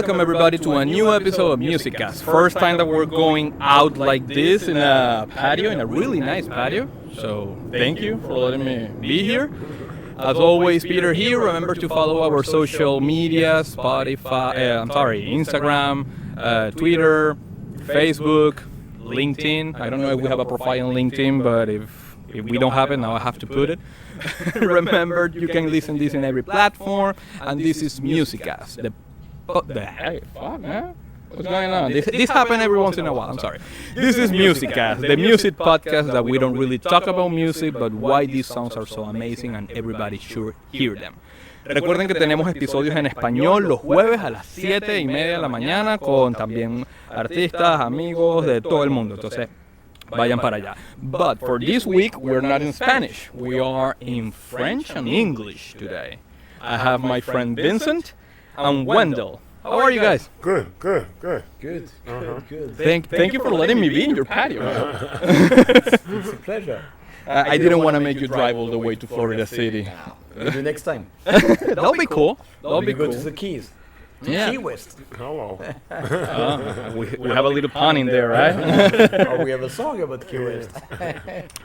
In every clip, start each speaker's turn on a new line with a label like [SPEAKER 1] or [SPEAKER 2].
[SPEAKER 1] welcome everybody to a new episode of Musiccast. First time that we're going out like this in a patio, in a really nice patio. So thank you for letting me be here. As always, Peter here. Remember to follow our social media, Instagram, Twitter, Facebook, LinkedIn. I don't know if we have a profile on LinkedIn, but if we don't have it, now I have to put it. Remember, you can listen this in every platform, and this is Musiccast. Hey, fuck, man. What's going on? This happens every once in a while, I'm sorry. This is Musiccast, the music podcast that we don't really talk about music, but why these songs are so amazing and everybody should hear them. Recuerden que tenemos episodios en español los jueves a las 7:30 de la mañana con también artistas, amigos de todo el mundo. Entonces, vayan para allá. But for this week, we're not in Spanish. We are in French and English today. I have my friend Vincent and Wendell. How are you guys?
[SPEAKER 2] Good.
[SPEAKER 1] Thank you for letting me be in your patio.
[SPEAKER 3] It's a pleasure.
[SPEAKER 1] I didn't want to make you drive all the way to Florida City.
[SPEAKER 3] Maybe next time.
[SPEAKER 1] That'll be cool.
[SPEAKER 3] Go to the Keys.
[SPEAKER 1] Yeah.
[SPEAKER 3] Key West.
[SPEAKER 2] Hello.
[SPEAKER 1] We have a little pun in there, right?
[SPEAKER 3] Or we have a song about Key West.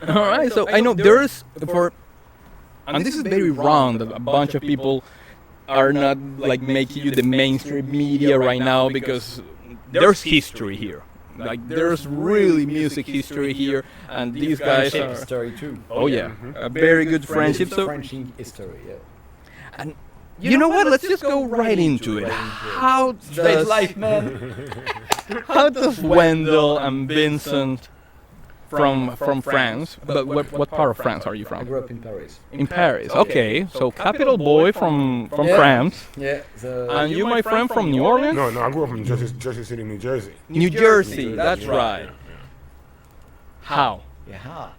[SPEAKER 1] All right. So I know there's and this is very wrong that a bunch of people are not like making you the mainstream media right now because there's history here. Like there's really music history here, and these guys are.
[SPEAKER 3] History too.
[SPEAKER 1] Oh yeah, a very good friendship. So
[SPEAKER 3] French history, yeah.
[SPEAKER 1] and you know what? Let's just go right into it. How does
[SPEAKER 3] life, man.
[SPEAKER 1] how does Wendell and Vincent from France? But what part of France are you
[SPEAKER 3] I
[SPEAKER 1] from?
[SPEAKER 3] grew up in Paris.
[SPEAKER 1] In Paris. Okay, so capital boy from France.
[SPEAKER 3] Yeah.
[SPEAKER 1] And you, my friend, from New Orleans?
[SPEAKER 2] No, I grew up in Jersey City, New Jersey.
[SPEAKER 1] New Jersey, that's right. How?
[SPEAKER 3] Yeah.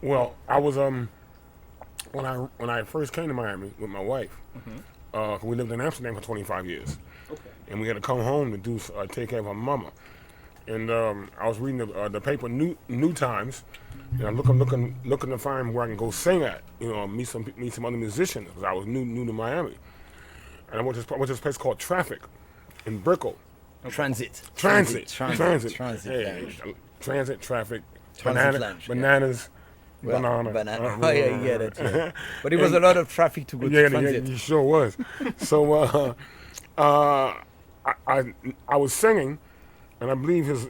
[SPEAKER 2] Well, I was when I first came to Miami with my wife. We lived in Amsterdam for 25 years, and we had to come home to do take care of her mama. And I was reading the paper New Times, and I'm looking to find where I can go sing at, meet some other musicians, because I was new to Miami. And I went to this place called Traffic in Brickell.
[SPEAKER 3] Transit.
[SPEAKER 2] Transit.
[SPEAKER 3] Hey,
[SPEAKER 2] Transit, traffic,
[SPEAKER 3] Transit lounge,
[SPEAKER 2] bananas,
[SPEAKER 3] well,
[SPEAKER 2] banana.
[SPEAKER 3] Oh yeah, you get it. Yeah. But it was a lot of traffic to go to Transit.
[SPEAKER 2] Yeah, you sure was. So I was singing, and I believe his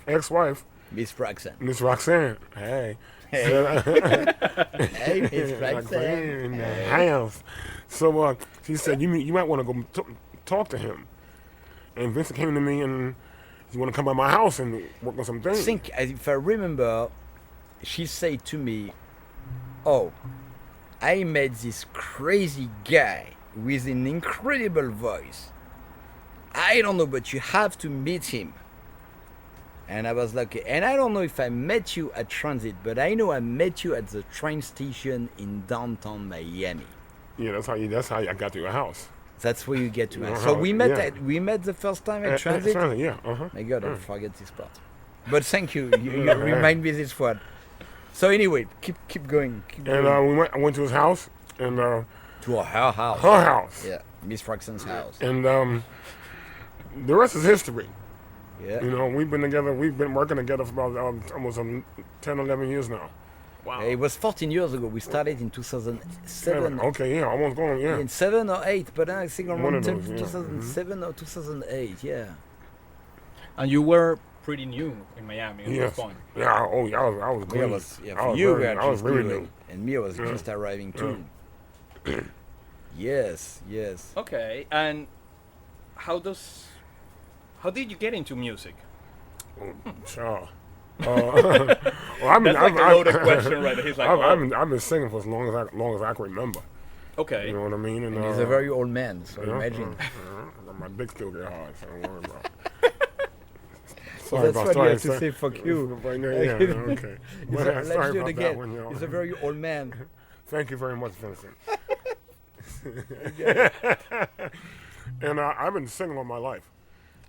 [SPEAKER 2] ex-wife,
[SPEAKER 3] Miss
[SPEAKER 2] Roxanne. Hey.
[SPEAKER 3] Hey, Miss Roxanne.
[SPEAKER 2] In the house. So she said, you might want to go talk to him. And Vincent came to me and he want to come by my house and work on some things.
[SPEAKER 3] I think, if I remember, she said to me, "Oh, I met this crazy guy with an incredible voice. I don't know, but you have to meet him." And I was like, and I don't know if I met you at Transit, but I know I met you at the train station in downtown Miami.
[SPEAKER 2] Yeah, that's how I got to your house.
[SPEAKER 3] That's where you get to. So we met we met the first time at Transit.
[SPEAKER 2] Transit, yeah.
[SPEAKER 3] My God, I forget this part. But thank you. You remind me this one. So anyway, keep going.
[SPEAKER 2] And I went to his house and
[SPEAKER 3] to her house.
[SPEAKER 2] Her house.
[SPEAKER 3] Yeah, Miss Roxanne's house.
[SPEAKER 2] And the rest is history.
[SPEAKER 3] Yeah.
[SPEAKER 2] We've been working together for about almost 10, 11 years now.
[SPEAKER 1] Wow.
[SPEAKER 3] It was 14 years ago. We started in 2007.
[SPEAKER 2] Okay, yeah, almost going, yeah.
[SPEAKER 3] In 7 or 8, but I think around 2007 or 2008, yeah.
[SPEAKER 1] And you were pretty new in Miami at
[SPEAKER 2] Yes.
[SPEAKER 1] this point.
[SPEAKER 2] Yeah, I was
[SPEAKER 3] For
[SPEAKER 2] green.
[SPEAKER 3] you, we
[SPEAKER 2] I was very new.
[SPEAKER 3] and me, I was just arriving too. Yes.
[SPEAKER 1] Okay, and how did you get into music?
[SPEAKER 2] Sure. Well,
[SPEAKER 1] That's like a loaded question, right? He's like,
[SPEAKER 2] I've been singing for as long as I can remember.
[SPEAKER 1] okay.
[SPEAKER 2] You know what I mean?
[SPEAKER 3] And he's a very old man, so imagine.
[SPEAKER 2] My dick still get hard, so don't worry about
[SPEAKER 3] So that's what you have to say, fuck you.
[SPEAKER 2] Right now, yeah, okay.
[SPEAKER 3] Let's
[SPEAKER 2] Sorry
[SPEAKER 3] do it
[SPEAKER 2] about
[SPEAKER 3] again.
[SPEAKER 2] that one,
[SPEAKER 3] He's a very old man.
[SPEAKER 2] Thank you very much, Vincent. And I've been singing all my life.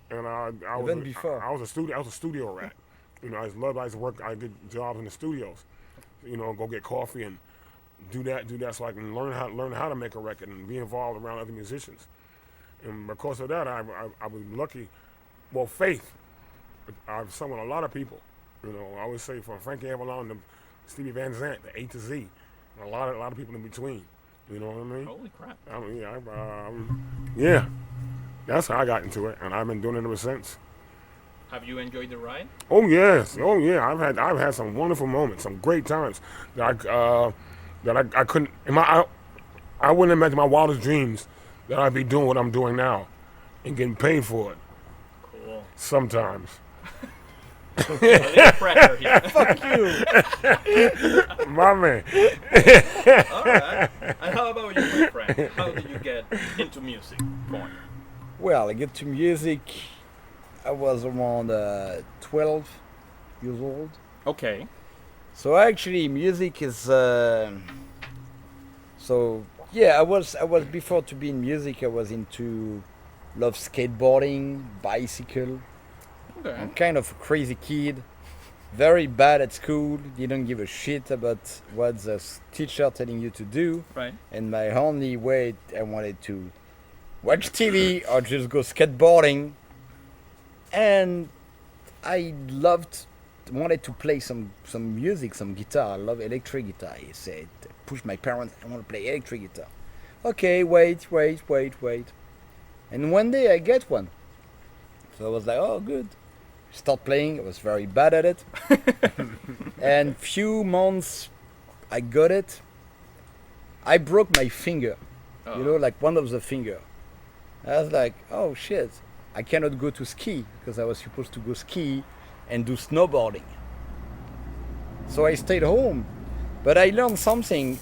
[SPEAKER 2] And I was a studio rat. I used to work. I did jobs in the studios. Go get coffee and do that so I can learn how to make a record and be involved around other musicians. And because of that, I was lucky. Well, faith. I've sung with a lot of people. You know, I always say from Frankie Avalon to Stevie Van Zandt, the A to Z, and a lot of people in between. You know what I mean?
[SPEAKER 1] Holy crap.
[SPEAKER 2] I mean, yeah, that's how I got into it, and I've been doing it ever since.
[SPEAKER 1] Have you enjoyed the ride?
[SPEAKER 2] Oh yes, oh yeah. I've had some wonderful moments, some great times that I couldn't. I wouldn't imagine my wildest dreams that I'd be doing what I'm doing now, and getting paid for it.
[SPEAKER 1] Cool.
[SPEAKER 2] Sometimes.
[SPEAKER 1] A little pressure here.
[SPEAKER 3] Fuck you.
[SPEAKER 2] My man.
[SPEAKER 1] All right. And how about you, my friend? How did you get into music? Point.
[SPEAKER 3] Well, I get to music. I was around 12 years old.
[SPEAKER 1] Okay.
[SPEAKER 3] So actually, music is. So yeah, I was before to be in music. I was into love skateboarding, bicycle.
[SPEAKER 1] Okay.
[SPEAKER 3] I'm kind of a crazy kid. Very bad at school. Didn't give a shit about what the teacher telling you to do.
[SPEAKER 1] Right.
[SPEAKER 3] And my only way I wanted to watch TV or just go skateboarding. And I wanted to play some music, some guitar. I love electric guitar. I said, push my parents, I want to play electric guitar. Okay, wait. And one day I get one. So I was like, oh, good. Start playing. I was very bad at it. And few months I got it. I broke my finger.
[SPEAKER 1] Oh.
[SPEAKER 3] You know, like one of the finger. I was like, oh shit. I cannot go to ski because I was supposed to go ski and do snowboarding. So I stayed home. But I learned something.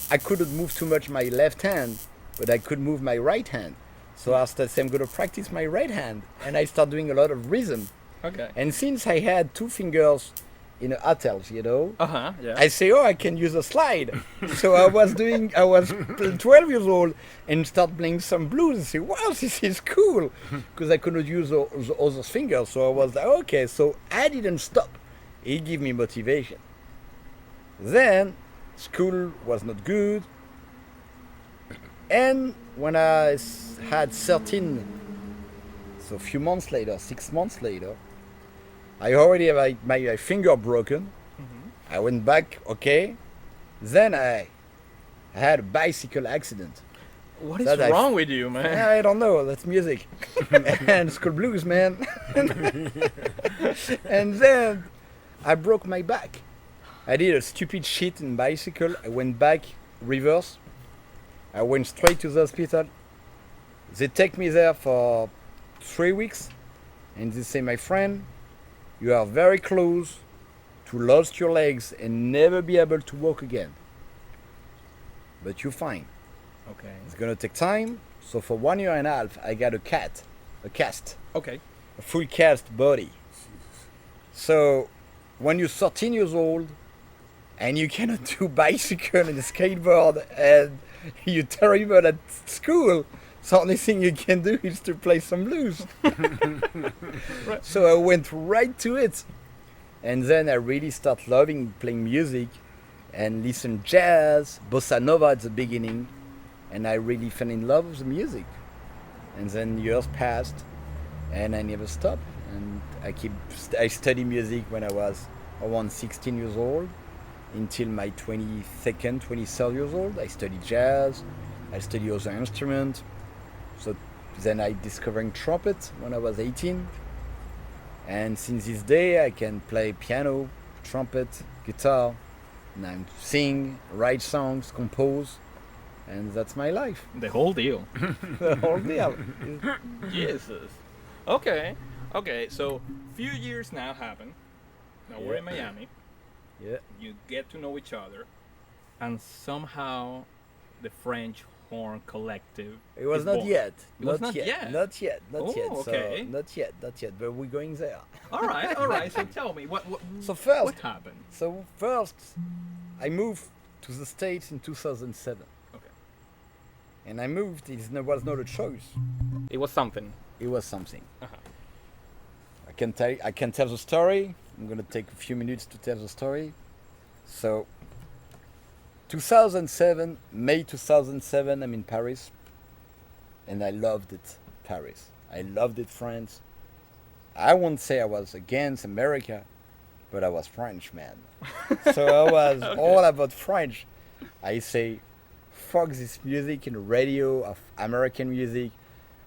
[SPEAKER 3] I couldn't move too much my left hand, but I could move my right hand. So I started saying, I'm going to practice my right hand. And I started doing a lot of rhythm.
[SPEAKER 1] Okay.
[SPEAKER 3] And since I had two fingers in hotels, you know,
[SPEAKER 1] Yeah.
[SPEAKER 3] I say, oh, I can use a slide. So I was 12 years old and start playing some blues and say, wow, this is cool. Because I couldn't use the other fingers. So I was like, okay. So I didn't stop. It gave me motivation. Then school was not good. And when I had 13, so a few months later, 6 months later, I already have my finger broken. I went back, okay. Then I had a bicycle accident.
[SPEAKER 1] What is wrong with you, man?
[SPEAKER 3] I don't know, that's music. And school blues, man. And then I broke my back. I did a stupid shit in bicycle. I went back, reverse. I went straight to the hospital. They take me there for 3 weeks. And they say, my friend, you are very close to lose your legs and never be able to walk again. But you're fine.
[SPEAKER 1] Okay.
[SPEAKER 3] It's gonna take time. So for 1 year and a half, I got a cast,
[SPEAKER 1] Okay.
[SPEAKER 3] a full cast body. So when you're 13 years old and you cannot do bicycle and skateboard and you're terrible at school, the only thing you can do is to play some blues.
[SPEAKER 1] Right.
[SPEAKER 3] So I went right to it. And then I really start loving playing music and listen jazz, bossa nova at the beginning. And I really fell in love with the music. And then years passed and I never stopped. And I studied music when I was around 16 years old until my 23rd years old. I studied jazz, I studied other instruments. So then I discovered trumpet when I was 18. And since this day I can play piano, trumpet, guitar, and I sing, write songs, compose, and that's my life.
[SPEAKER 1] The whole deal.
[SPEAKER 3] The whole deal.
[SPEAKER 1] Jesus. Okay. So few years now happen. Now we're in
[SPEAKER 3] Yeah.
[SPEAKER 1] Miami.
[SPEAKER 3] Yeah.
[SPEAKER 1] You get to know each other, and somehow the French Horn Collective.
[SPEAKER 3] It was
[SPEAKER 1] is
[SPEAKER 3] not
[SPEAKER 1] born.
[SPEAKER 3] yet.
[SPEAKER 1] It was not yet.
[SPEAKER 3] Not yet.
[SPEAKER 1] Oh,
[SPEAKER 3] So
[SPEAKER 1] okay.
[SPEAKER 3] not yet. But we're going there.
[SPEAKER 1] All right. So tell me what
[SPEAKER 3] So first,
[SPEAKER 1] what happened?
[SPEAKER 3] I moved to the States in 2007.
[SPEAKER 1] Okay.
[SPEAKER 3] And I moved. It was not a choice.
[SPEAKER 1] It was something.
[SPEAKER 3] It was something.
[SPEAKER 1] Uh-huh.
[SPEAKER 3] I can tell the story. I'm gonna take a few minutes to tell the story. So, 2007, May 2007, I'm in Paris, and I loved it. Paris. I loved it, France. I won't say I was against America, but I was French, man. So I was all about French. I say, fuck this music in the radio of American music.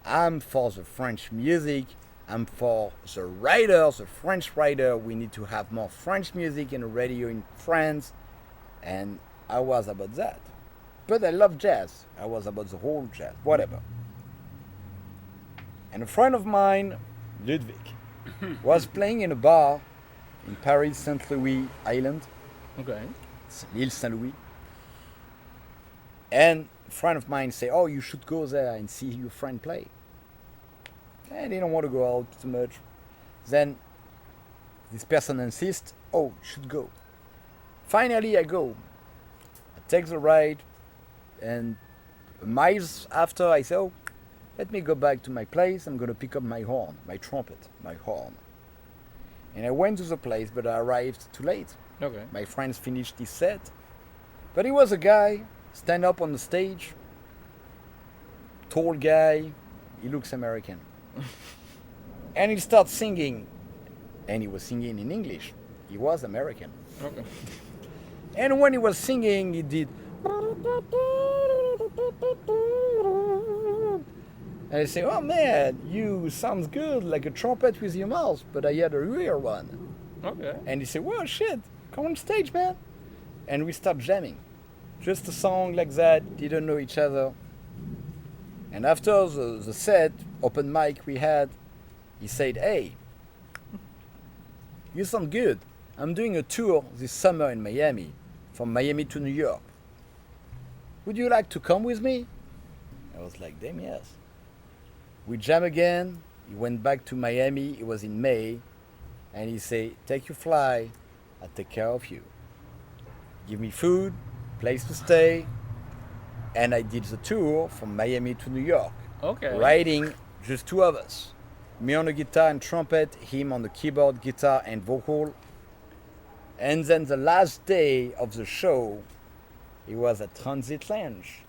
[SPEAKER 3] I'm for the French music. I'm for the writers, the French writer. We need to have more French music in the radio in France. And I was about that. But I love jazz. I was about the whole jazz, whatever. And a friend of mine, Ludwig, was playing in a bar in Paris, Saint Louis Island.
[SPEAKER 1] Okay.
[SPEAKER 3] It's L'Île Saint Louis. And a friend of mine say, oh, you should go there and see your friend play. I didn't want to go out too much. Then this person insists, oh, you should go. Finally, I go. I take the ride, and miles after, I say, oh, let me go back to my place. I'm going to pick up my horn, my trumpet, my horn. And I went to the place, but I arrived too late.
[SPEAKER 1] Okay.
[SPEAKER 3] My friends finished his set. But he was a guy, stand up on the stage, tall guy, he looks American. And he starts singing, and he was singing in English. He was American.
[SPEAKER 1] Okay.
[SPEAKER 3] And when he was singing, he did. And I say, oh man, you sounds good like a trumpet with your mouth, but I had a real one.
[SPEAKER 1] Okay.
[SPEAKER 3] And he said, well, shit, come on stage, man. And we start jamming. Just a song like that, didn't know each other. And after the set, open mic we had, he said, hey, you sound good. I'm doing a tour this summer in Miami, from Miami to New York. Would you like to come with me? I was like, damn yes. We jam again. He went back to Miami. It was in May. And he said, take your fly. I'll take care of you. Give me food, place to stay. And I did the tour from Miami to New York.
[SPEAKER 1] Okay.
[SPEAKER 3] Riding just two of us. Me on the guitar and trumpet, him on the keyboard, guitar and vocal. And then the last day of the show, it was at Transit Lounge,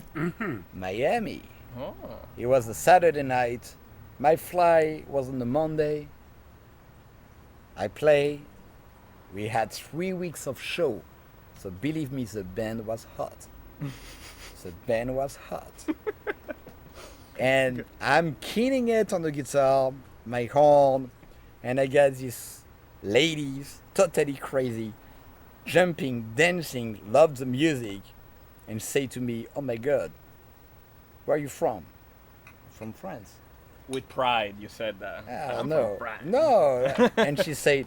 [SPEAKER 3] Miami.
[SPEAKER 1] Oh.
[SPEAKER 3] It was a Saturday night. My fly was on the Monday. I play. We had 3 weeks of show. So believe me, the band was hot. The band was hot. And I'm keening it on the guitar, my horn, and I got these ladies, totally crazy, jumping, dancing, love the music, and say to me, oh my God, where are you from? From France.
[SPEAKER 1] With pride, you said that. I'm
[SPEAKER 3] No,
[SPEAKER 1] from France.
[SPEAKER 3] no. And she said,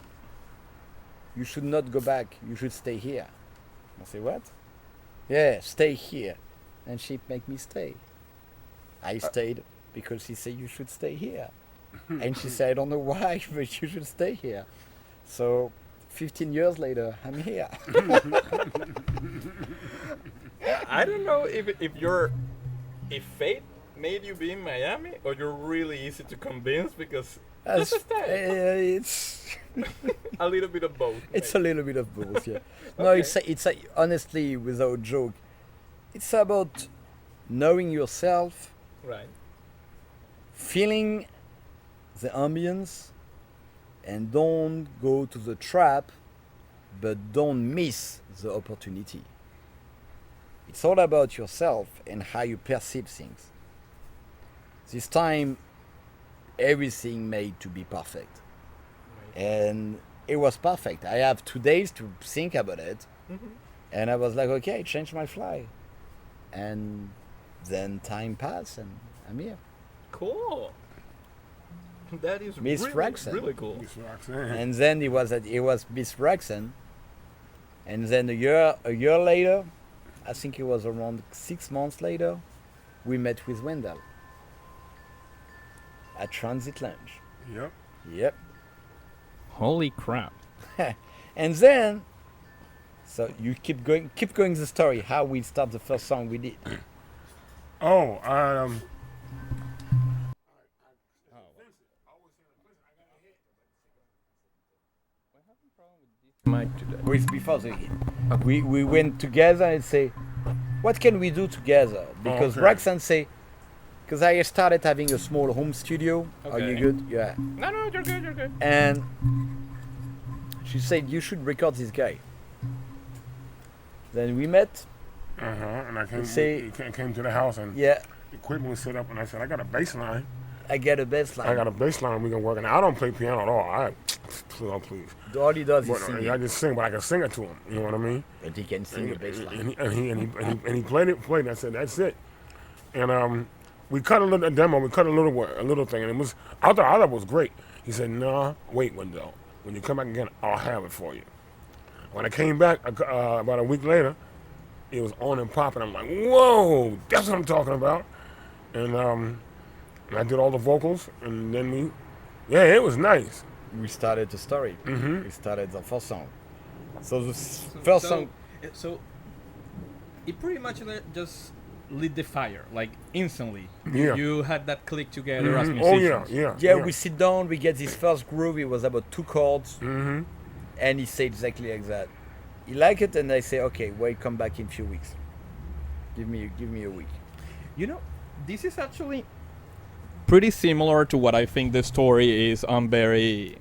[SPEAKER 3] you should not go back, you should stay here. I say, what? Yeah, stay here. And she make me stay. I stayed because she said you should stay here. And she said, I don't know why, but you should stay here. So 15 years later, I'm here.
[SPEAKER 1] I don't know if fate made you be in Miami or you're really easy to convince because just stay.
[SPEAKER 3] It's
[SPEAKER 1] A little bit of both.
[SPEAKER 3] it's a little bit of both, yeah. No,
[SPEAKER 1] Okay.
[SPEAKER 3] it's honestly, without joke, it's about knowing yourself,
[SPEAKER 1] Right.
[SPEAKER 3] feeling the ambience, and don't go to the trap, but don't miss the opportunity. It's all about yourself and how you perceive things. This time, everything made to be perfect. And it was perfect. I have 2 days to think about it. And I was like, okay, change my fly. And then time passed and I'm here.
[SPEAKER 1] Cool. That is
[SPEAKER 3] Miss
[SPEAKER 1] really,
[SPEAKER 3] Fraxon.
[SPEAKER 1] really cool.
[SPEAKER 2] Miss Roxanne.
[SPEAKER 3] And then it was Miss Raxon. And then a year later, I think it was around 6 months later, we met with Wendell at Transit Lounge.
[SPEAKER 2] Yep.
[SPEAKER 3] Yep.
[SPEAKER 1] Holy crap.
[SPEAKER 3] And then, so you keep going the story, how we start the first song we did.
[SPEAKER 2] Oh,
[SPEAKER 1] Mike today.
[SPEAKER 3] With before the hit. We went together and say, what can we do together? Because
[SPEAKER 2] Okay.
[SPEAKER 3] Raxon say, because I started having a small home studio. Are you
[SPEAKER 1] Okay.
[SPEAKER 3] good? Yeah.
[SPEAKER 1] No, you're good, you're good.
[SPEAKER 3] And she said, you should record this guy. Then we met.
[SPEAKER 2] And I came,
[SPEAKER 3] Say-
[SPEAKER 2] came to the house and
[SPEAKER 3] Yeah,
[SPEAKER 2] equipment was set up, and I said, I got a bass line.
[SPEAKER 3] I get a bass line.
[SPEAKER 2] I got a bass line we can work. And I don't play piano at all. Please.
[SPEAKER 3] All he does is
[SPEAKER 2] But,
[SPEAKER 3] sing.
[SPEAKER 2] I just sing, but I can sing it to him. You know what I mean?
[SPEAKER 3] But he can sing a bass line.
[SPEAKER 2] And he played it. I said, that's it. And we cut a demo. We cut a little thing, and it was. I thought it was great. He said, "Nah, wait, Wendell. When you come back again, I'll have it for you." When I came back about a week later, it was on and popping. I'm like, "Whoa, that's what I'm talking about." And I did all the vocals, and then it was nice.
[SPEAKER 3] We started the story.
[SPEAKER 2] Mm-hmm.
[SPEAKER 3] We started the first song. So the first song.
[SPEAKER 1] So it pretty much just lit the fire, like instantly.
[SPEAKER 2] Yeah.
[SPEAKER 1] You had that click together as
[SPEAKER 2] Mhm.
[SPEAKER 1] musicians.
[SPEAKER 2] Oh
[SPEAKER 3] Yeah, we sit down, we get this first groove. It was about 2 chords,
[SPEAKER 2] Mm-hmm.
[SPEAKER 3] and he said exactly like that. He liked it, and I say, okay, wait, come back in a few weeks. Give me a week.
[SPEAKER 1] You know, this is actually pretty similar to what I think the story is on very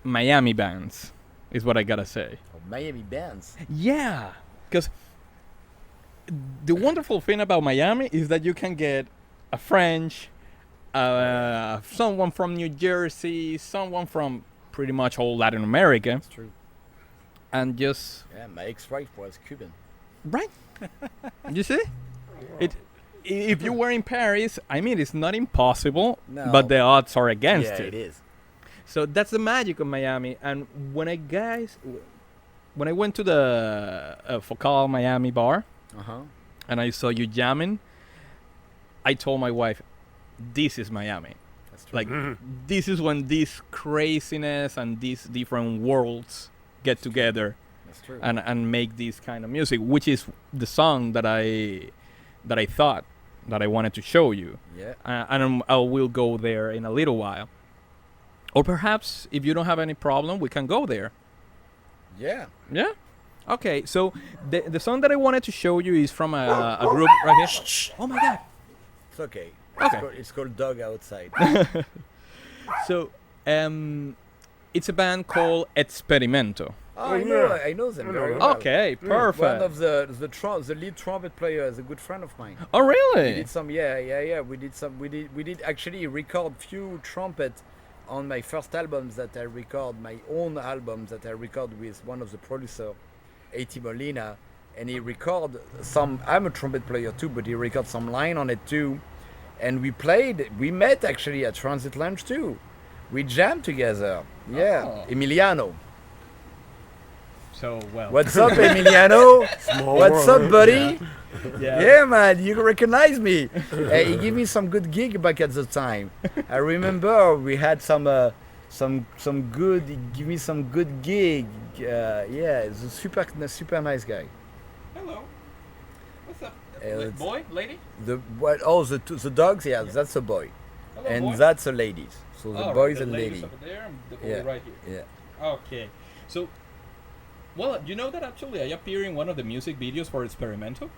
[SPEAKER 1] Miami bands, is what I gotta say.
[SPEAKER 3] Oh, Miami bands.
[SPEAKER 1] Yeah, because the wonderful thing about Miami is that you can get a French, someone from New Jersey, someone from pretty much all Latin America,
[SPEAKER 3] It's true.
[SPEAKER 1] and just
[SPEAKER 3] Yeah, my ex-wife was Cuban.
[SPEAKER 1] right. You see, it. If you were in Paris, I mean, it's not impossible,
[SPEAKER 3] No.
[SPEAKER 1] but the odds are against
[SPEAKER 3] Yeah,
[SPEAKER 1] it.
[SPEAKER 3] it is.
[SPEAKER 1] So that's the magic of Miami. And when I went to the Focal Miami bar
[SPEAKER 3] Uh-huh.
[SPEAKER 1] and I saw you jamming, I told my wife, "This is Miami.
[SPEAKER 3] That's true.
[SPEAKER 1] Like, this is when this craziness and these different worlds get together
[SPEAKER 3] That's true.
[SPEAKER 1] and make this kind of music," which is the song that I thought that I wanted to show you.
[SPEAKER 3] Yeah.
[SPEAKER 1] And I will go there in a little while. Or perhaps, if you don't have any problem, we can go there.
[SPEAKER 3] Yeah.
[SPEAKER 1] Yeah? Okay, so the song that I wanted to show you is from a group right here. Oh my God.
[SPEAKER 3] It's okay.
[SPEAKER 1] Okay.
[SPEAKER 3] It's called Dog Outside.
[SPEAKER 1] So, it's a band called Xperimento.
[SPEAKER 3] Oh,
[SPEAKER 2] yeah.
[SPEAKER 3] I know them
[SPEAKER 2] I know
[SPEAKER 3] very
[SPEAKER 2] them.
[SPEAKER 3] well.
[SPEAKER 1] Okay,
[SPEAKER 3] One
[SPEAKER 1] perfect.
[SPEAKER 3] of the lead trumpet player is a good friend of mine.
[SPEAKER 1] Oh,
[SPEAKER 3] We
[SPEAKER 1] really?
[SPEAKER 3] did some, yeah. We did actually record few trumpet on my first albums that I record, my own albums that I record with one of the producer, A.T. Molina, and he record some. I'm a trumpet player too, but he record some line on it too, and we met actually at Transit Lounge too. We jammed together. Yeah,
[SPEAKER 1] Oh.
[SPEAKER 3] Emiliano.
[SPEAKER 1] So, well.
[SPEAKER 3] What's up, Emiliano?
[SPEAKER 2] Small
[SPEAKER 3] What's
[SPEAKER 2] world,
[SPEAKER 3] up, buddy?
[SPEAKER 1] Yeah.
[SPEAKER 3] Yeah, man, you recognize me. He gave me some good gig back at the time. I remember we had some good. He gave me some good gig. Yeah, he's a super nice guy.
[SPEAKER 1] Hello. What's up?
[SPEAKER 3] it's-
[SPEAKER 1] Boy? Lady?
[SPEAKER 3] The dogs. Yeah, that's a boy,
[SPEAKER 1] Hello,
[SPEAKER 3] and
[SPEAKER 1] boy.
[SPEAKER 3] that's a ladies. So the
[SPEAKER 1] All right,
[SPEAKER 3] boys
[SPEAKER 1] the
[SPEAKER 3] and
[SPEAKER 1] ladies
[SPEAKER 3] lady.
[SPEAKER 1] over there and the boy
[SPEAKER 3] Yeah.
[SPEAKER 1] right here.
[SPEAKER 3] Yeah.
[SPEAKER 1] Okay. So, well, you know that actually I appear in one of the music videos for Xperimento?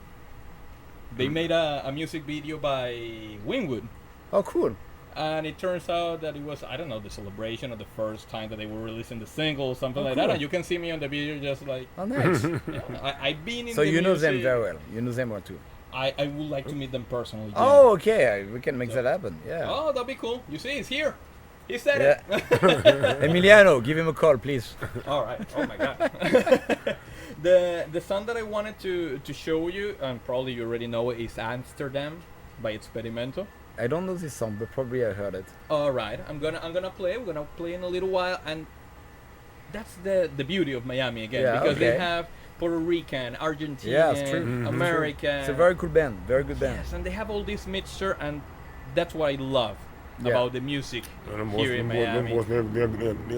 [SPEAKER 1] They made a music video by Winwood.
[SPEAKER 3] Oh, cool.
[SPEAKER 1] And it turns out that it was, I don't know, the celebration of the first time that they were releasing the single or something
[SPEAKER 3] Oh,
[SPEAKER 1] like
[SPEAKER 3] cool.
[SPEAKER 1] that. And you can see me on the video just like,
[SPEAKER 3] Oh, nice.
[SPEAKER 1] I've been in
[SPEAKER 3] So
[SPEAKER 1] the
[SPEAKER 3] you know them
[SPEAKER 1] music.
[SPEAKER 3] very well. You know them well too.
[SPEAKER 1] I would like to meet them personally. yeah.
[SPEAKER 3] Oh, okay. We can make that happen. Yeah.
[SPEAKER 1] Oh, that'd be cool. You see, it's here. He said
[SPEAKER 3] Yeah.
[SPEAKER 1] it.
[SPEAKER 3] Emiliano, give him a call, please.
[SPEAKER 1] All right. Oh my God. the song that I wanted to show you, and probably you already know it, is Amsterdam by Xperimento.
[SPEAKER 3] I don't know this song, but probably I heard it.
[SPEAKER 1] All right. I'm gonna play. We're gonna play in a little while, and that's the beauty of Miami again,
[SPEAKER 3] Yeah,
[SPEAKER 1] because they
[SPEAKER 3] okay.
[SPEAKER 1] have Puerto Rican, Argentinian,
[SPEAKER 3] Yeah, it's true. Mhm.
[SPEAKER 1] American.
[SPEAKER 3] It's a very cool band. Very good band.
[SPEAKER 1] yes, and they have all this mixture, and that's what I love
[SPEAKER 3] Yeah.
[SPEAKER 1] about the music
[SPEAKER 2] And them
[SPEAKER 1] here in Miami.
[SPEAKER 2] they're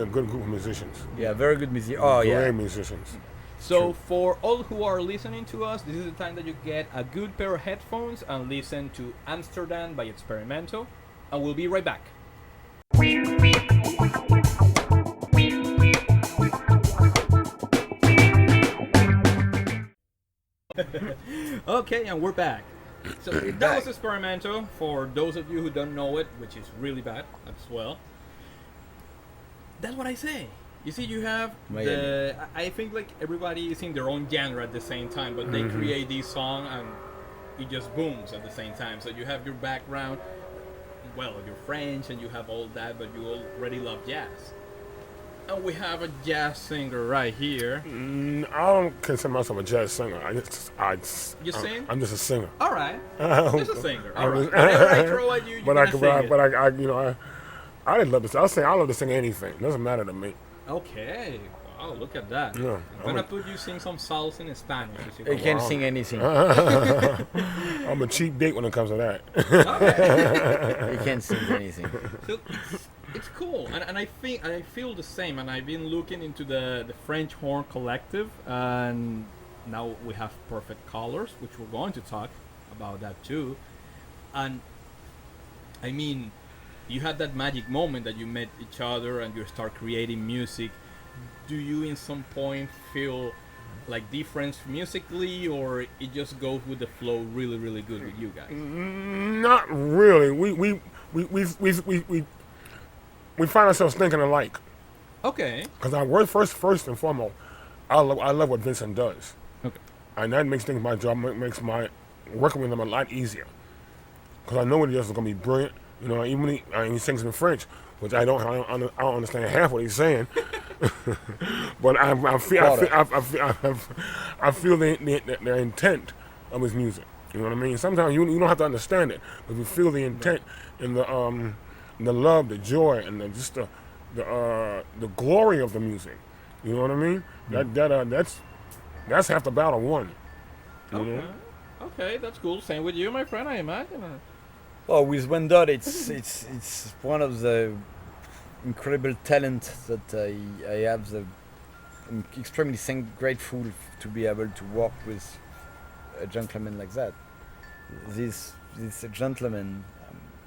[SPEAKER 2] a good group of musicians.
[SPEAKER 3] Yeah, very good music. Oh,
[SPEAKER 2] Great
[SPEAKER 3] yeah.
[SPEAKER 2] musicians.
[SPEAKER 1] So
[SPEAKER 2] True.
[SPEAKER 1] for all who are listening to us, this is the time that you get a good pair of headphones and listen to Amsterdam by Xperimento, and we'll be right back. Okay, and we're back. So that was Xperimento. For those of you who don't know it, which is really bad as well. That's what I say. You see, you have I think like everybody is in their own genre at the same time, but they create this song and it just booms at the same time. So you have your background, well, you're French and you have all that, but you already love jazz. And we have a jazz singer right here.
[SPEAKER 2] I don't consider myself a jazz singer.
[SPEAKER 1] You sing?
[SPEAKER 2] I'm just a singer.
[SPEAKER 1] All right, just a singer. All right.
[SPEAKER 2] just-
[SPEAKER 1] Whenever I throw at you, you're gonna sing it.
[SPEAKER 2] I love to. I love to sing anything. It doesn't matter to me.
[SPEAKER 1] Okay. Wow, look at that.
[SPEAKER 2] Yeah,
[SPEAKER 1] I'm gonna put you sing some salsa in Spanish.
[SPEAKER 3] You can sing anything.
[SPEAKER 2] I'm a cheap date when it comes to that.
[SPEAKER 1] Okay.
[SPEAKER 3] You can sing anything.
[SPEAKER 1] So it's cool, and I feel the same. And I've been looking into the French horn collective, and now we have Perfect Colors, which we're going to talk about that too. And I mean, you had that magic moment that you met each other and you start creating music. Do you in some point feel like difference musically, or it just goes with the flow really, really good with you guys?
[SPEAKER 2] Not really. We find ourselves thinking alike.
[SPEAKER 1] Okay.
[SPEAKER 2] Because I work first and foremost, I love what Vincent does.
[SPEAKER 1] Okay.
[SPEAKER 2] And that makes my job, makes my working with him a lot easier. Because I know what he does is going to be brilliant. You know, even when he sings in French, which I don't understand half what he's saying. But I feel the intent of his music. You know what I mean? Sometimes you don't have to understand it, but you feel the intent and the love, the joy, and the glory of the music. You know what I mean? That's half the battle won. You know?
[SPEAKER 1] Okay, that's cool. Same with you, my friend, I imagine.
[SPEAKER 3] Well, with Wendell, it's one of the incredible talent that I have. I'm extremely grateful to be able to work with a gentleman like that. This gentleman,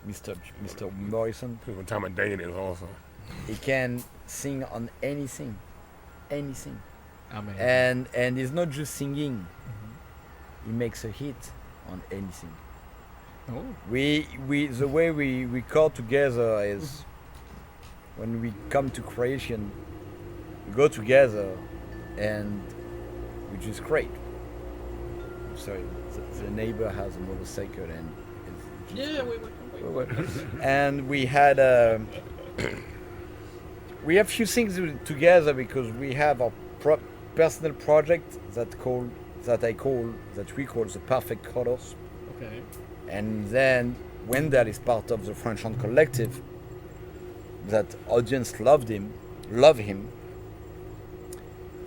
[SPEAKER 3] Mr. Morrison.
[SPEAKER 2] What time of day it is also.
[SPEAKER 3] He can sing on anything.
[SPEAKER 1] Amazing.
[SPEAKER 3] And he's not just singing. He makes a hit on anything.
[SPEAKER 1] Oh.
[SPEAKER 3] The way we record together is when we come to creation, we go together and we just create. Sorry, the neighbor has a motorcycle and
[SPEAKER 1] Wait.
[SPEAKER 3] and we had we have few things together because we have a personal project that we call the Perfect Colors.
[SPEAKER 1] Okay.
[SPEAKER 3] And then Wendell is part of the French Horn Collective. That audience love him,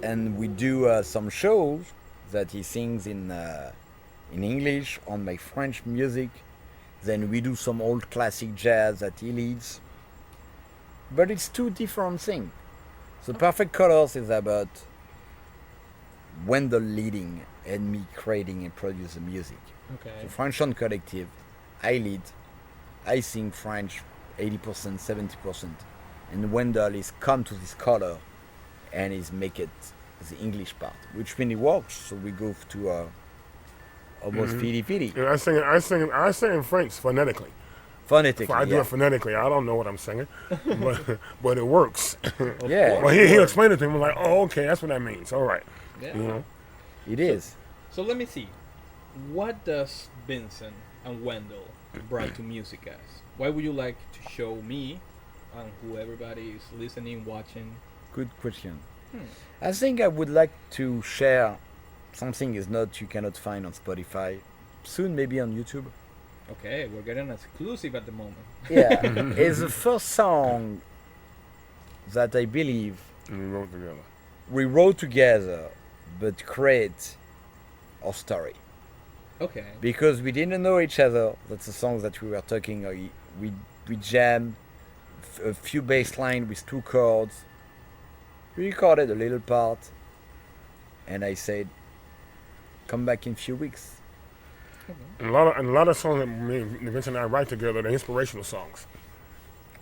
[SPEAKER 3] and we do some shows that he sings in English on my French music. Then we do some old classic jazz that he leads. But it's two different things. The Perfect Colors is about Wendell leading and me creating and produce the music.
[SPEAKER 1] Okay.
[SPEAKER 3] The French Horn Collective, I lead, I sing French 80%, 70%, and Wendell is come to this color and is make it the English part, which really works. So we go to almost 50-50.
[SPEAKER 2] And I sing in French phonetically.
[SPEAKER 3] Phonetically,
[SPEAKER 2] I do it phonetically. I don't know what I'm singing, but it works.
[SPEAKER 3] Yeah.
[SPEAKER 2] Well, he'll explain it to me. I'm like, oh, okay, that's what that means. All right.
[SPEAKER 1] Yeah.
[SPEAKER 2] You know.
[SPEAKER 3] It is.
[SPEAKER 1] So let me see. What does Vincent and Wendell bring to music as? Why would you like to show me and who everybody is listening, watching?
[SPEAKER 3] Good question. I think I would like to share something you cannot find on Spotify. Soon maybe on YouTube.
[SPEAKER 1] Okay, we're getting exclusive at the moment.
[SPEAKER 3] Yeah. It's the first song that I believe we wrote together but create our story.
[SPEAKER 1] Okay.
[SPEAKER 3] Because we didn't know each other. That's the song that we were talking. We jammed a few bass lines with two chords. We recorded a little part, and I said, "Come back in a few weeks."
[SPEAKER 2] And a lot of songs that me and Vincent and I write together, they're inspirational songs.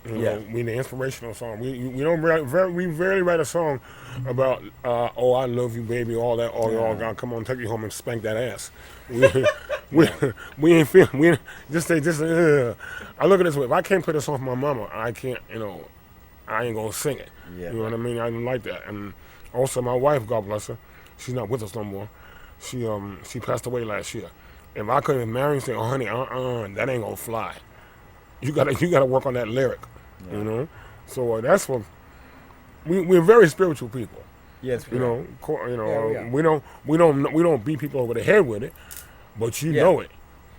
[SPEAKER 2] You know, we the inspirational song. We don't we rarely write a song about oh I love you baby all that oh y'all gotta come on take you home and spank that ass. we we ain't feeling. We ain't, just say just. I look at it this way: if I can't play the song for my mama, I can't. I ain't gonna sing it.
[SPEAKER 3] Yeah.
[SPEAKER 2] You know what I mean? I didn't like that. And also, my wife, God bless her, she's not with us no more. She passed away last year. If I could have married and say, "Oh, honey, that ain't gonna fly," you gotta work on that lyric.
[SPEAKER 3] Yeah.
[SPEAKER 2] You know. So that's what we're very spiritual people.
[SPEAKER 3] Yes,
[SPEAKER 2] You know.
[SPEAKER 3] Yeah,
[SPEAKER 2] we don't beat people over the head with it, but you
[SPEAKER 3] Yeah.
[SPEAKER 2] know it.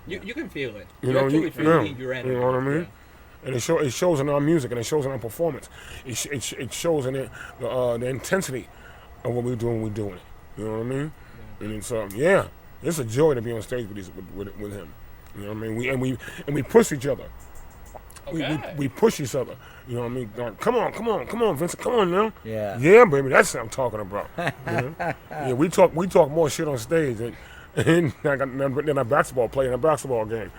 [SPEAKER 4] You can feel it.
[SPEAKER 2] You
[SPEAKER 4] You
[SPEAKER 2] know,
[SPEAKER 4] actually
[SPEAKER 2] you
[SPEAKER 4] feel it in
[SPEAKER 2] know,
[SPEAKER 4] your energy.
[SPEAKER 2] you know what I mean?
[SPEAKER 4] Yeah.
[SPEAKER 2] And it shows in our music, and it shows in our performance. It shows in the intensity of what we're doing. We're doing it. You know what I mean? Yeah. And it's it's a joy to be on stage with him. You know what I mean? We push each other.
[SPEAKER 4] Okay.
[SPEAKER 2] We push each other. You know what I mean? Like, come on, Vincent, come on now.
[SPEAKER 3] Yeah.
[SPEAKER 2] Yeah, baby, that's what I'm talking about. You know? Yeah, we talk more shit on stage than a basketball player in a basketball game.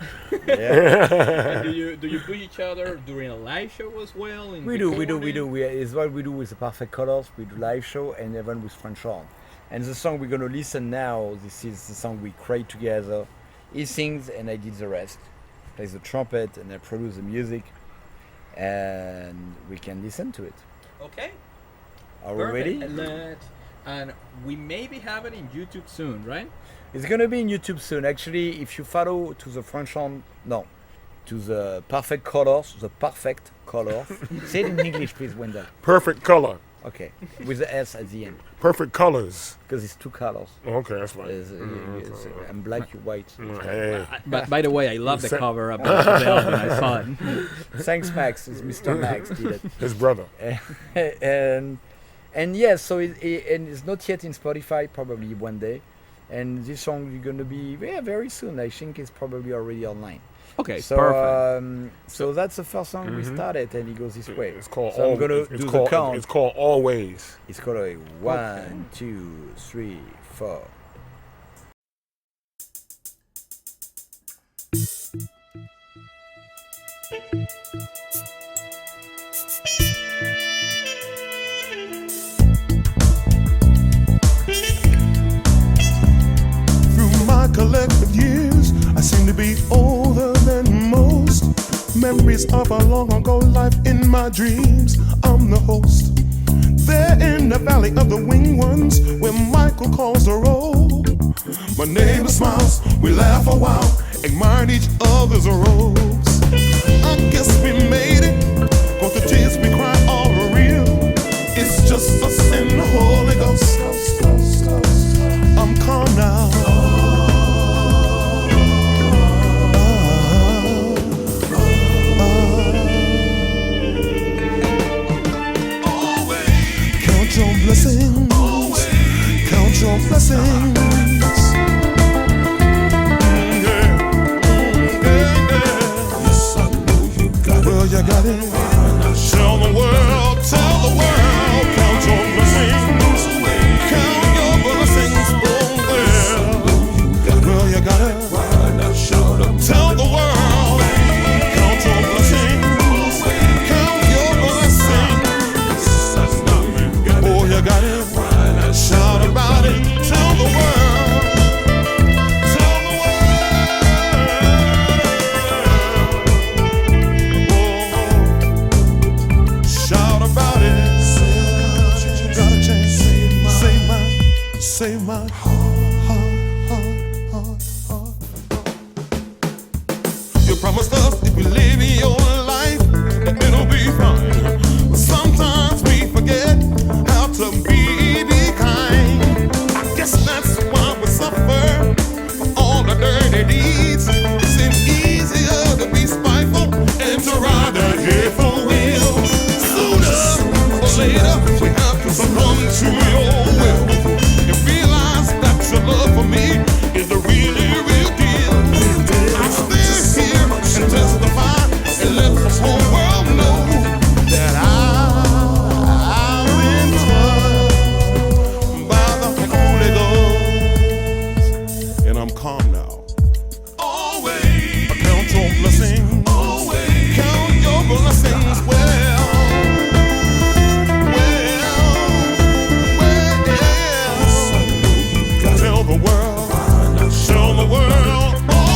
[SPEAKER 3] Yeah.
[SPEAKER 4] And do you push each other during a live show as well?
[SPEAKER 3] We do. It's what we do with the Perfect Colors. We do live show and even with French horn. And the song we're gonna listen now, this is the song we create together. He sings and I did the rest. Plays the trumpet and I produce the music, and we can listen to it.
[SPEAKER 4] Okay.
[SPEAKER 3] Are we ready?
[SPEAKER 4] And we maybe have it in YouTube soon, right?
[SPEAKER 3] It's gonna be in YouTube soon. Actually, if you follow to the French horn, to the Perfect Colors, Say it in English, please, Wendell.
[SPEAKER 2] Perfect color.
[SPEAKER 3] Okay, with the S at the end,
[SPEAKER 2] Perfect colors.
[SPEAKER 3] because it's two colors.
[SPEAKER 2] Okay, that's right.
[SPEAKER 3] I'm black, you white.
[SPEAKER 2] Hey.
[SPEAKER 1] But by the way, I love the
[SPEAKER 2] Sa-
[SPEAKER 1] cover of the album. I saw it.
[SPEAKER 3] Thanks, Max. It's Mr. Max did it.
[SPEAKER 2] His brother.
[SPEAKER 3] And yes, so and it's not yet in Spotify. Probably one day. And this song is gonna be very soon. I think it's probably already online.
[SPEAKER 1] Okay,
[SPEAKER 3] So
[SPEAKER 1] perfect.
[SPEAKER 3] so that's the first song we started, and it goes this way.
[SPEAKER 2] It's called.
[SPEAKER 3] So I'm gonna do the count.
[SPEAKER 2] It's called Always.
[SPEAKER 3] It's called a 1, 2, 3, 4.
[SPEAKER 5] Through my collective years, I seem to be older than most. Memories of a long ago life in my dreams, I'm the host. There in the valley of the winged ones, where Michael calls the roll. My neighbor smiles, we laugh a while, admiring each other's robes. I guess we made it, 'cause the tears we cry are real. It's just us and the Holy Ghost. I'm calm now. Count your blessings. Count your blessings. Yes, I know you got it. Well, you got it. Tell the world, count your blessings. Count your blessings. Well, you got it. Tell the world, count your blessings. Count your blessings. Oh, you got it. Shout about it. Tell the world. Tell the world. Shout about it. Gotta change. Save my heart. You promised us if we live your life, it'll be fine. But sometimes we forget how to be kind. I guess that's why we suffer for all the dirty deeds. It seems easier to be spiteful and to ride the hateful wheel. Sooner or later, we have to succumb to your will. You realize that your love for me is the really real deal. I stand here and testify and let the whole world know that I've been touched by the Holy Ghost, and I'm calm now. Always count your blessings. Always count your blessings. Tell the world, all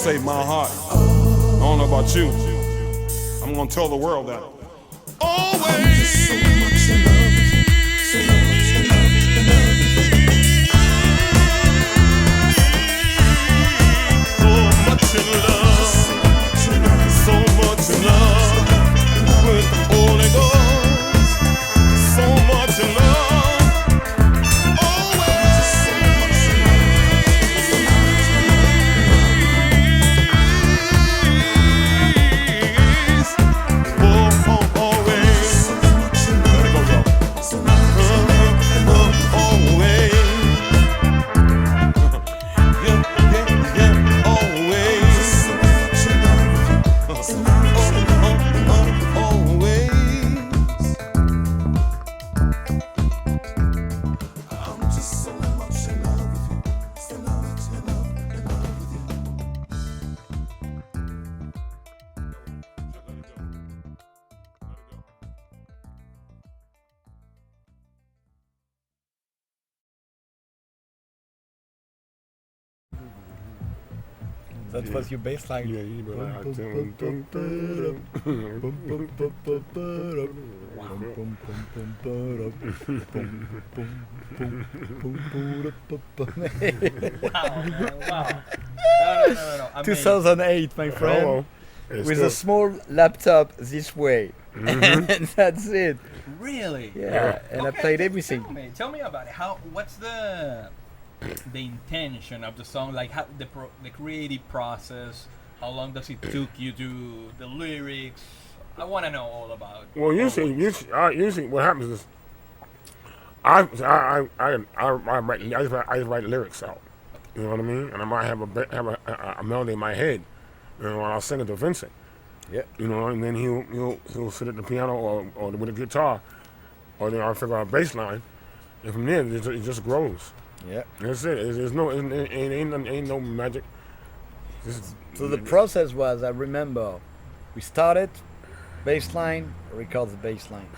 [SPEAKER 2] saved my heart. I don't know about you. I'm gonna tell the world that. Always. So much in love with you. So much in love with you. So much in love. So much in love with the Holy Ghost. So much in love.
[SPEAKER 3] That was your bass line.
[SPEAKER 2] Yeah, you know that.
[SPEAKER 4] Wow. No. Amazing.
[SPEAKER 3] 2008, my friend.
[SPEAKER 2] Oh,
[SPEAKER 3] With a small laptop this way. And that's it.
[SPEAKER 4] Really?
[SPEAKER 3] Yeah. And I played everything.
[SPEAKER 4] Tell me about it. What's the intention of the song? Like how the creative process? How long does it took you to the lyrics? I want to know all about.
[SPEAKER 2] Well, usually what happens is I write lyrics out. You know what I mean? And I might have a melody in my head. You know, and I'll sing it to Vincent.
[SPEAKER 3] Yeah.
[SPEAKER 2] You know, and then he'll sit at the piano or with a guitar, or then I'll figure out a bass line, and from there it just grows.
[SPEAKER 3] Yeah.
[SPEAKER 2] That's it. Ain't no magic.
[SPEAKER 3] So the process was, I remember, we started, bass line, record the bass line.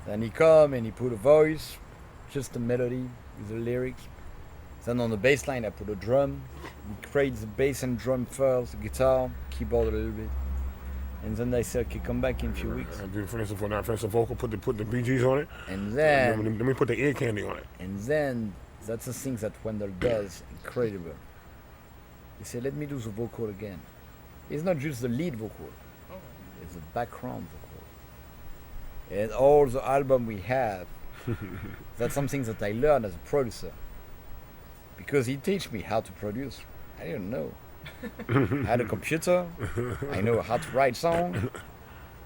[SPEAKER 3] Then he come and he put a voice, just a melody with the lyrics. Then on the bass line I put a drum. We create the bass and drum first, the guitar, keyboard a little bit. And then I said, okay, come back in a few weeks.
[SPEAKER 2] I do for instance vocal, put the BGs on it.
[SPEAKER 3] And then
[SPEAKER 2] let me put the ear candy on it.
[SPEAKER 3] And then that's the thing that Wendell does, incredible. He said, let me do the vocal again. It's not just the lead vocal, it's the background vocal. And all the album we have, that's something that I learned as a producer. Because he teach me how to produce. I didn't know. I had a computer, I know how to write song.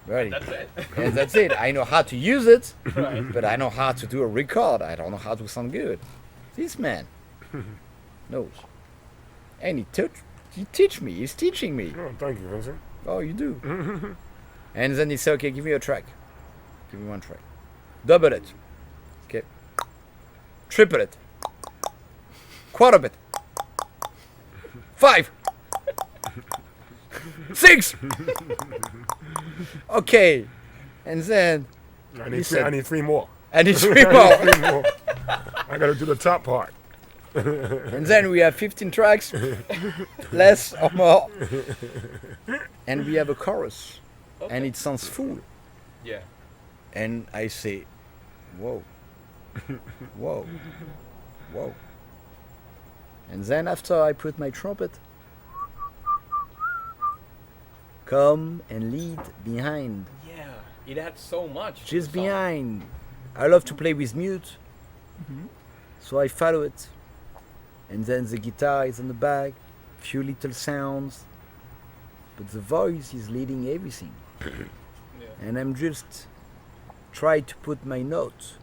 [SPEAKER 4] That's it.
[SPEAKER 3] And that's it. I know how to use it,
[SPEAKER 4] Right.
[SPEAKER 3] but I know how to do a record. I don't know how to sound good. This man knows. And he teach me. He's teaching me.
[SPEAKER 2] Oh, thank you, Vincent.
[SPEAKER 3] Oh, you do. And then he said, okay, give me a track. Give me one track. Double it. Okay. Triple it. Quarter it. 5. 6. Okay. And then
[SPEAKER 2] I need 3 more.
[SPEAKER 3] I need 3 more.
[SPEAKER 2] 3 more. I gotta do the top part.
[SPEAKER 3] And then we have 15 tracks, less or more. And we have a chorus.
[SPEAKER 4] Okay.
[SPEAKER 3] And it sounds full.
[SPEAKER 4] Yeah.
[SPEAKER 3] And I say, whoa. Whoa. Whoa. And then after I put my trumpet, come and lead behind.
[SPEAKER 4] Yeah. It had so much. to
[SPEAKER 3] Just
[SPEAKER 4] the song.
[SPEAKER 3] behind. I love to play with mute. So I follow it. And then the guitar is on the back, few little sounds. But the voice is leading everything.
[SPEAKER 4] Yeah.
[SPEAKER 3] And I'm just try to put my notes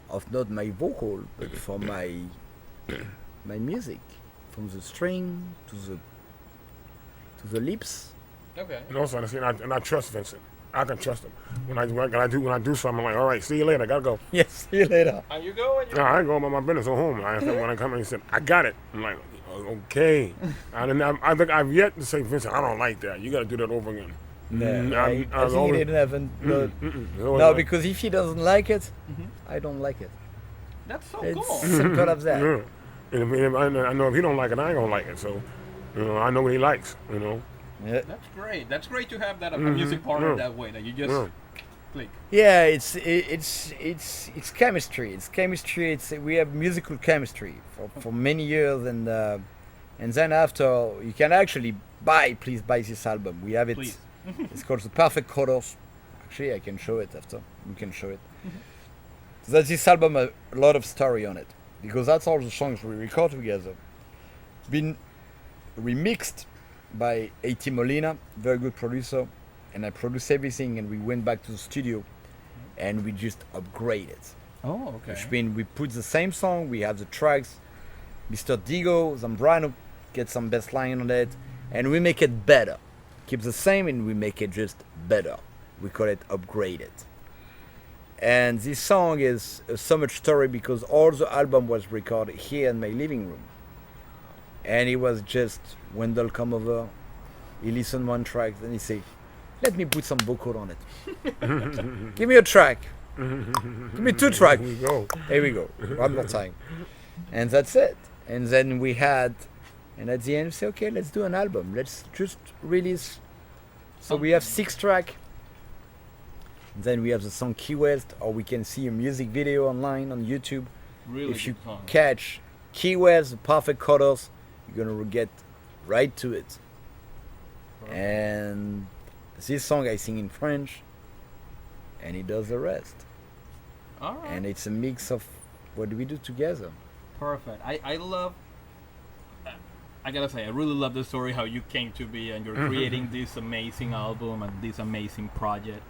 [SPEAKER 3] of not my vocal, but for my music, from the string to the lips.
[SPEAKER 4] Okay.
[SPEAKER 2] And also, I trust Vincent. I can trust him. When I do something, I'm like, all right, see you later. I gotta go.
[SPEAKER 3] Yes, see you later.
[SPEAKER 4] And you go and you.
[SPEAKER 2] No, I ain't going about my business. Go home. When I come in, he said, I got it. I'm like, okay. I think I've yet to say, Vincent, I don't like that. You gotta do that over again.
[SPEAKER 3] No,
[SPEAKER 2] I
[SPEAKER 3] I think
[SPEAKER 2] always-
[SPEAKER 3] he didn't have
[SPEAKER 2] No,
[SPEAKER 3] no, because if he doesn't like it,
[SPEAKER 4] Mhm.
[SPEAKER 3] I don't like it.
[SPEAKER 4] That's so
[SPEAKER 3] It's
[SPEAKER 4] cool.
[SPEAKER 3] simple as that.
[SPEAKER 2] Yeah. And I know if he don't like it, I ain't gonna like it. So You know, I know what he likes. You know.
[SPEAKER 3] Yeah.
[SPEAKER 4] That's great. That's great to have that a music partner
[SPEAKER 2] Yeah.
[SPEAKER 4] that way that you just
[SPEAKER 2] Yeah.
[SPEAKER 4] click.
[SPEAKER 3] Yeah, it's chemistry. It's chemistry. We have musical chemistry for many years, and then after you can actually please buy this album. We have it.
[SPEAKER 4] Please.
[SPEAKER 3] It's called The Perfect Colors. Actually, I can show it after. We can show it. That this album a lot of story on it because that's all the songs we record together. Been remixed by A.T. Molina, very good producer, and I produce everything, and we went back to the studio and we just upgrade it.
[SPEAKER 4] Oh, okay.
[SPEAKER 3] Which means we put the same song, we have the tracks, Mr. Digo, Zambrano, get some bass line on it, and we make it better. Keep the same and we make it just better. We call it upgraded. And this song is so much story because all the album was recorded here in my living room. And it was just Wendell come over, he listened one track, then he say, let me put some vocal on it. Give me a track. Give me 2 tracks.
[SPEAKER 2] Here we go.
[SPEAKER 3] Here we go. One more time. And that's it. And then we had, and at the end we say, okay, let's do an album. Let's just release. So we have 6 tracks. Then we have the song Key West, or we can see a music video online on YouTube.
[SPEAKER 4] Really
[SPEAKER 3] If you
[SPEAKER 4] good song.
[SPEAKER 3] catch Key West, The Perfect Colors, you're gonna get right to it. And this song I sing in French, and he does the rest.
[SPEAKER 4] All right.
[SPEAKER 3] And it's a mix of what we do together.
[SPEAKER 4] Perfect. I love. I gotta say, I really love the story how you came to be and you're creating this amazing album and this amazing project.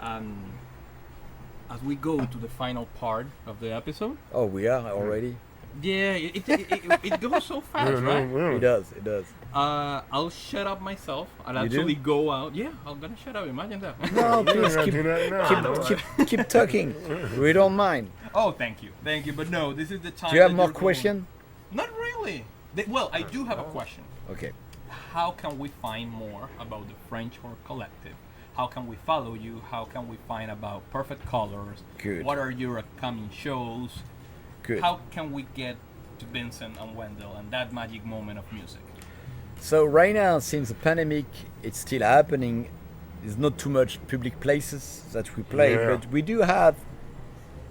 [SPEAKER 4] As we go to the final part of the episode,
[SPEAKER 3] Oh, we are already?
[SPEAKER 4] yeah, it goes so fast, right?
[SPEAKER 3] It does, it does.
[SPEAKER 4] I'll shut up myself. I'll
[SPEAKER 3] You do?
[SPEAKER 4] actually go out. Yeah, I'm gonna shut up. Imagine that.
[SPEAKER 3] No,
[SPEAKER 2] You
[SPEAKER 3] please
[SPEAKER 2] don't
[SPEAKER 3] keep,
[SPEAKER 2] do that now.
[SPEAKER 3] keep talking. We don't mind.
[SPEAKER 4] Oh, thank you. But no, this is the time.
[SPEAKER 3] Do you have
[SPEAKER 4] that
[SPEAKER 3] more
[SPEAKER 4] you're going-
[SPEAKER 3] questions?
[SPEAKER 4] Not really. Well, I do have a question.
[SPEAKER 3] Okay.
[SPEAKER 4] How can we find more about the French Horn Collective? How can we follow you? How can we find about Perfect Colors?
[SPEAKER 3] Good.
[SPEAKER 4] What are your upcoming shows?
[SPEAKER 3] Good.
[SPEAKER 4] How can we get to Vincent and Wendell and that magic moment of music?
[SPEAKER 3] So right now, since the pandemic, it's still happening. There's not too much public places that we play,
[SPEAKER 2] Yeah.
[SPEAKER 3] but we do have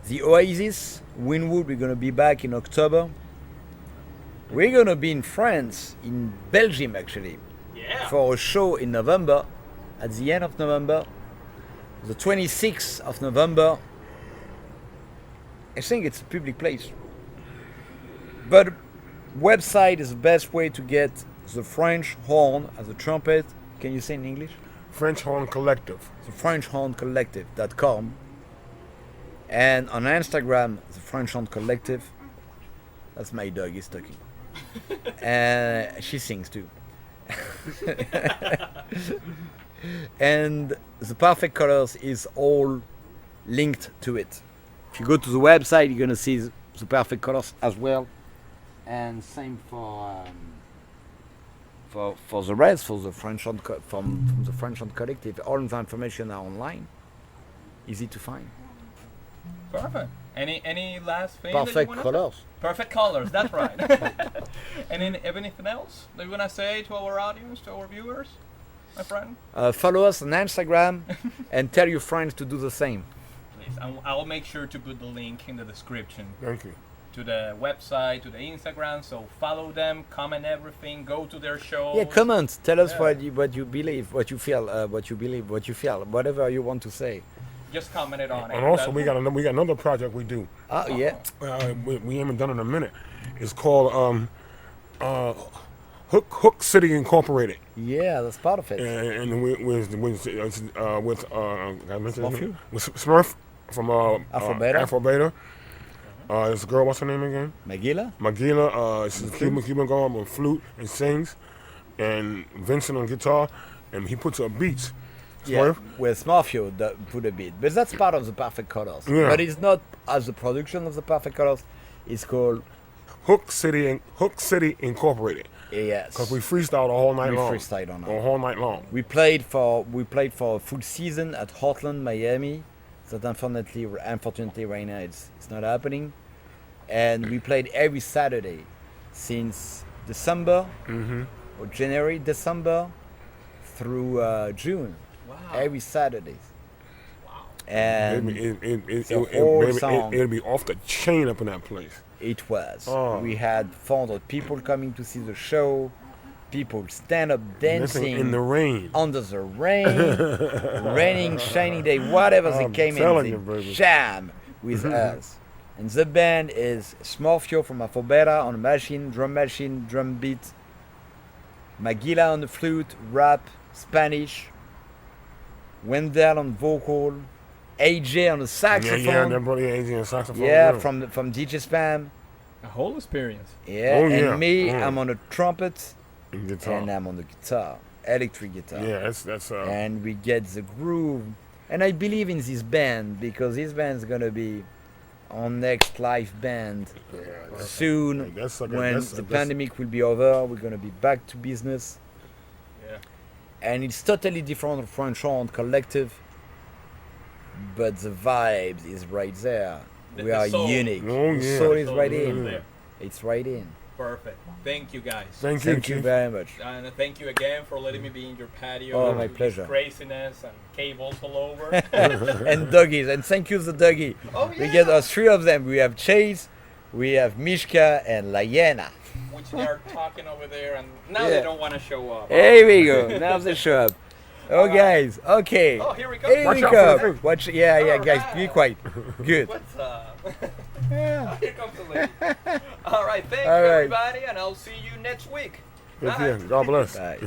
[SPEAKER 3] the Oasis, Winwood. We're gonna be back in October. We're gonna be in France, in Belgium actually,
[SPEAKER 4] Yeah.
[SPEAKER 3] for a show in November, at the end of November, the 26th of November. I think it's a public place. But website is the best way to get the French horn as a trumpet. Can you say in English?
[SPEAKER 2] French Horn Collective.
[SPEAKER 3] The FrenchHornCollective.com. And on Instagram, the French Horn Collective. That's my dog, he's talking. She sings too. And the Perfect Colors is all linked to it. If you go to the website, you're gonna see the Perfect Colors as well. And same for the rest, for the French Horn from the French Horn Collective. All the information are online, easy to find.
[SPEAKER 4] Perfect. Any last thing? that you
[SPEAKER 3] Perfect
[SPEAKER 4] wanna-
[SPEAKER 3] Colors.
[SPEAKER 4] Perfect colors. That's right. And then anything else that you wanna say to our audience, to our viewers, my friend?
[SPEAKER 3] Follow us on Instagram and tell your friends to do the same.
[SPEAKER 4] Please, I'll make sure to put the link in the description
[SPEAKER 2] Thank you.
[SPEAKER 4] to the website, to the Instagram. So follow them, comment everything, go to their shows.
[SPEAKER 3] Yeah, comment. Tell us
[SPEAKER 4] Yeah.
[SPEAKER 3] what you believe, what you feel, what you believe, what you feel, whatever you want to say.
[SPEAKER 4] Just comment it on it.
[SPEAKER 2] And also, we got another project we do.
[SPEAKER 3] Oh yeah.
[SPEAKER 2] We haven't done it in a minute. It's called Hook City Incorporated,
[SPEAKER 3] Yeah, that's part of it.
[SPEAKER 2] and with
[SPEAKER 3] Smurf?
[SPEAKER 2] with Smurf from
[SPEAKER 3] Afro Beta?
[SPEAKER 2] Afro Beta. This girl, what's her name again?
[SPEAKER 3] Magila?
[SPEAKER 2] Magila. She's a Cuban girl with flute and sings, and Vincent on guitar, and he puts up beats.
[SPEAKER 3] Yeah,
[SPEAKER 2] Smurf.
[SPEAKER 3] with Smurfio that put a bit, but that's part of the Perfect Colors.
[SPEAKER 2] Yeah.
[SPEAKER 3] But it's not as the production of the Perfect Colors. It's called
[SPEAKER 2] Hook City Incorporated.
[SPEAKER 3] yes.
[SPEAKER 2] Because we freestyled the whole night
[SPEAKER 3] We
[SPEAKER 2] long.
[SPEAKER 3] freestyled all night.
[SPEAKER 2] The whole night long.
[SPEAKER 3] We played for a full season at Heartland, Miami. That unfortunately right now it's not happening. And we played every Saturday since December. January, December through June,
[SPEAKER 4] Wow.
[SPEAKER 3] every Saturdays.
[SPEAKER 2] It'll
[SPEAKER 3] And
[SPEAKER 2] be,
[SPEAKER 3] a whole
[SPEAKER 2] baby,
[SPEAKER 3] song.
[SPEAKER 2] it'll be off the chain up in that place.
[SPEAKER 3] it was.
[SPEAKER 2] Oh.
[SPEAKER 3] We had 400 people coming to see the show. People stand up dancing
[SPEAKER 2] in the rain.
[SPEAKER 3] under the rain, raining, shiny day, whatever they
[SPEAKER 2] I'm
[SPEAKER 3] came in,
[SPEAKER 2] telling
[SPEAKER 3] they
[SPEAKER 2] you, baby.
[SPEAKER 3] jam with us. And the band is Smorfio from Afobera on machine, drum beat, Magila on the flute, rap, Spanish, Wendell on vocal, AJ on the saxophone.
[SPEAKER 2] Yeah, that brother AJ on saxophone.
[SPEAKER 3] Yeah, from DJ Spam.
[SPEAKER 1] A whole experience.
[SPEAKER 3] Yeah,
[SPEAKER 2] Oh,
[SPEAKER 3] and
[SPEAKER 2] yeah.
[SPEAKER 3] me,
[SPEAKER 2] Mm.
[SPEAKER 3] I'm on the trumpet
[SPEAKER 2] And guitar.
[SPEAKER 3] and I'm on the guitar, electric guitar.
[SPEAKER 2] Yeah, that's
[SPEAKER 3] And we get the groove. And I believe in this band because this band's gonna be our next live band soon. When the pandemic will be over, we're gonna be back to business.
[SPEAKER 4] Yeah.
[SPEAKER 3] And it's totally different from French Collective, but the vibes is right there.
[SPEAKER 4] The
[SPEAKER 3] We are
[SPEAKER 4] soul.
[SPEAKER 3] unique.
[SPEAKER 2] Oh,
[SPEAKER 3] The
[SPEAKER 2] yeah.
[SPEAKER 3] soul is
[SPEAKER 4] So
[SPEAKER 3] right
[SPEAKER 4] it's
[SPEAKER 3] in.
[SPEAKER 4] there.
[SPEAKER 3] It's right in.
[SPEAKER 4] Perfect. Thank you guys.
[SPEAKER 2] Thank you,
[SPEAKER 3] Thank you
[SPEAKER 2] Chief.
[SPEAKER 3] very much.
[SPEAKER 4] And thank you again for letting me be in your patio.
[SPEAKER 3] Oh, my
[SPEAKER 4] with
[SPEAKER 3] pleasure.
[SPEAKER 4] Craziness and cables all over.
[SPEAKER 3] And doggies. And thank you, the doggy.
[SPEAKER 4] Oh,
[SPEAKER 3] We
[SPEAKER 4] yeah.
[SPEAKER 3] get us 3 of them. We have Chase, we have Mishka, and Layena.
[SPEAKER 4] Which they are talking over there, and now
[SPEAKER 3] Yeah.
[SPEAKER 4] they don't want to show up.
[SPEAKER 3] Here we go. Now they show up. Oh,
[SPEAKER 4] Alright.
[SPEAKER 3] guys. Okay.
[SPEAKER 4] Oh, here we go.
[SPEAKER 3] Here
[SPEAKER 2] Watch
[SPEAKER 3] we
[SPEAKER 2] out
[SPEAKER 3] go.
[SPEAKER 2] for the
[SPEAKER 3] Watch. Yeah, guys.
[SPEAKER 4] Alright.
[SPEAKER 3] Be quiet. Good.
[SPEAKER 4] What's up?
[SPEAKER 3] Yeah.
[SPEAKER 4] Here comes the lady. All right, thank
[SPEAKER 3] All
[SPEAKER 4] you,
[SPEAKER 3] right.
[SPEAKER 4] everybody, and I'll see you next week.
[SPEAKER 2] Yes,
[SPEAKER 4] Bye.
[SPEAKER 2] yeah. God bless.
[SPEAKER 3] Bye.